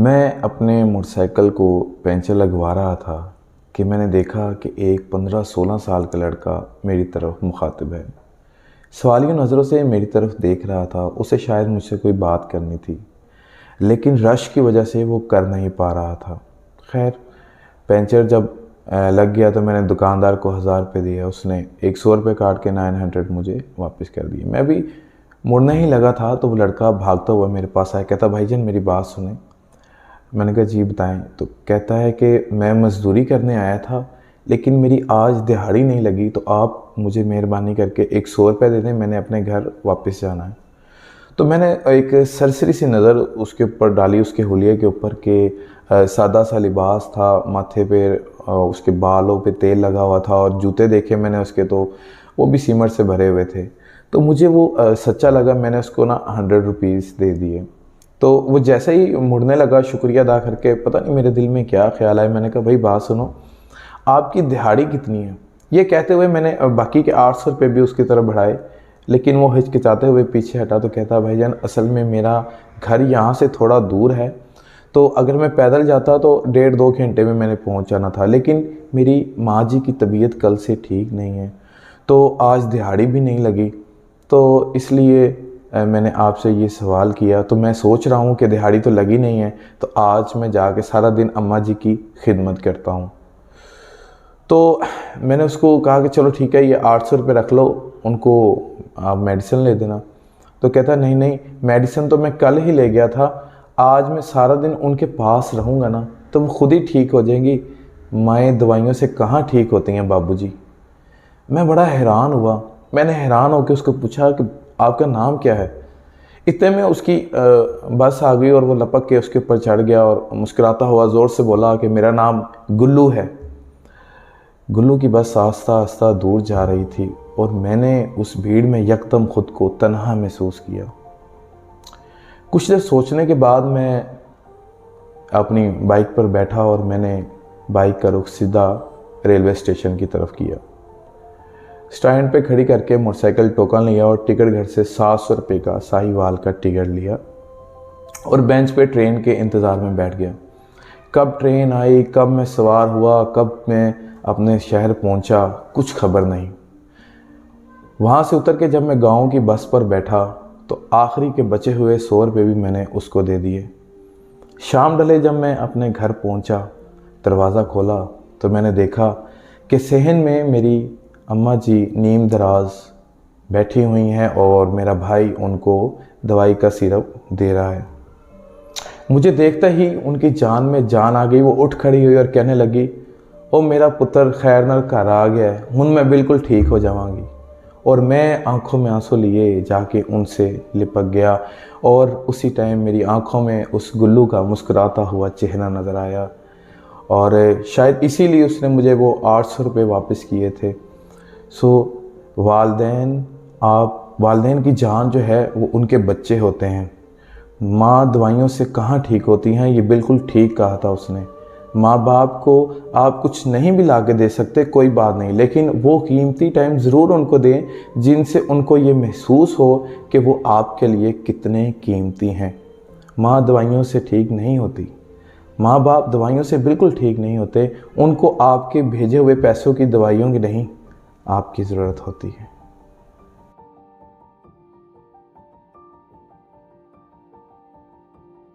मैं अपने मोटरसाइकिल को पंचर लगवा रहा था कि मैंने देखा कि एक 15-16 साल का लड़का मेरी तरफ मुखातिब है। सवालिया नज़रों से मेरी तरफ देख रहा था। उसे शायद मुझसे कोई बात करनी थी, लेकिन रश की वजह से वो कर नहीं पा रहा था। खैर, पंचर जब लग गया तो मैंने दुकानदार को 1000 रुपये दिए। उसने 100 रुपये काट के 900 मुझे वापस कर दिए। मैं भी मुड़ने ही लगा था तो वो लड़का भागता हुआ मेरे पास आया, कहता भाईजान मेरी बात सुने। मैंने कहा जी बताएं। तो कहता है कि मैं मज़दूरी करने आया था, लेकिन मेरी आज दिहाड़ी नहीं लगी, तो आप मुझे मेहरबानी करके 100 रुपये दे दें, मैंने अपने घर वापस जाना है। तो मैंने एक सरसरी सी नज़र उसके ऊपर डाली, उसके हुलिये के ऊपर कि सादा सा लिबास था, माथे पे उसके बालों पे तेल लगा हुआ था, और जूते देखे मैंने उसके तो वो भी सीमेंट से भरे हुए थे। तो मुझे वो सच्चा लगा। मैंने उसको ना 100 रुपीज़ दे दिए। तो वो जैसे ही मुड़ने लगा शुक्रिया अदा करके, पता नहीं मेरे दिल में क्या ख्याल आया, मैंने कहा भाई बात सुनो, आपकी दिहाड़ी कितनी है? ये कहते हुए मैंने बाकी के 800 रुपये भी उसकी तरफ बढ़ाए, लेकिन वो हिचकिचाते हुए पीछे हटा। तो कहता भाईजान असल में मेरा घर यहाँ से थोड़ा दूर है, तो अगर मैं पैदल जाता तो 1.5-2 घंटे में मैंने पहुँच जाना था, लेकिन मेरी माँ जी की तबीयत कल से ठीक नहीं है, तो आज दिहाड़ी भी नहीं लगी, तो इसलिए मैंने आपसे ये सवाल किया। तो मैं सोच रहा हूँ कि दिहाड़ी तो लगी नहीं है, तो आज मैं जाके सारा दिन अम्मा जी की खिदमत करता हूँ। तो मैंने उसको कहा कि चलो ठीक है, ये 800 रुपये रख लो, उनको आप मेडिसिन ले देना। तो कहता नहीं नहीं, मेडिसिन तो मैं कल ही ले गया था, आज मैं सारा दिन उनके पास रहूँगा ना तो वो खुद ही ठीक हो जाएंगी। माएँ दवाइयों से कहाँ ठीक होती हैं बाबूजी। मैं बड़ा हैरान हुआ। मैंने हैरान होकर उसको पूछा कि आपका नाम क्या है? इतने में उसकी बस आ गई और वो लपक के उसके ऊपर चढ़ गया और मुस्कुराता हुआ ज़ोर से बोला कि मेरा नाम गुल्लू है। गुल्लू की बस आस्ता आस्ता दूर जा रही थी और मैंने उस भीड़ में यकदम खुद को तन्हा महसूस किया। कुछ देर सोचने के बाद मैं अपनी बाइक पर बैठा और मैंने बाइक का रुख सीधा रेलवे स्टेशन की तरफ किया। स्टैंड पे खड़ी करके मोटरसाइकिल टोकन लिया और टिकट घर से 700 रुपये का साहिवाल का टिकट लिया और बेंच पे ट्रेन के इंतज़ार में बैठ गया। कब ट्रेन आई, कब मैं सवार हुआ, कब मैं अपने शहर पहुंचा, कुछ खबर नहीं। वहाँ से उतर के जब मैं गांव की बस पर बैठा तो आखिरी के बचे हुए 100 रुपये भी मैंने उसको दे दिए। शाम ढले जब मैं अपने घर पहुंचा, दरवाज़ा खोला तो मैंने देखा कि सहन में मेरी अम्मा जी नीम दराज बैठी हुई हैं और मेरा भाई उनको दवाई का सिरप दे रहा है। मुझे देखते ही उनकी जान में जान आ गई। वो उठ खड़ी हुई और कहने लगी, ओ मेरा पुत्र खैर नाल घर आ गया है, हुन मैं बिल्कुल ठीक हो जावांगी। और मैं आंखों में आंसू लिए जाके उनसे लिपक गया और उसी टाइम मेरी आंखों में उस गुल्लू का मुस्कुराता हुआ चेहरा नज़र आया और शायद इसीलिए उसने मुझे वो 800 रुपये वापस किए थे। सो वालदेन की जान जो है वो उनके बच्चे होते हैं। माँ दवाइयों से कहाँ ठीक होती हैं, ये बिल्कुल ठीक कहा था उसने। माँ बाप को आप कुछ नहीं भी ला के दे सकते, कोई बात नहीं, लेकिन वो कीमती टाइम ज़रूर उनको दें जिनसे उनको ये महसूस हो कि वो आपके लिए कितने कीमती हैं। माँ दवाइयों से ठीक नहीं होती, माँ बाप दवाइयों से बिल्कुल ठीक नहीं होते। उनको आपके भेजे हुए पैसों की दवाइयों की नहीं, आपकी ज़रूरत होती है।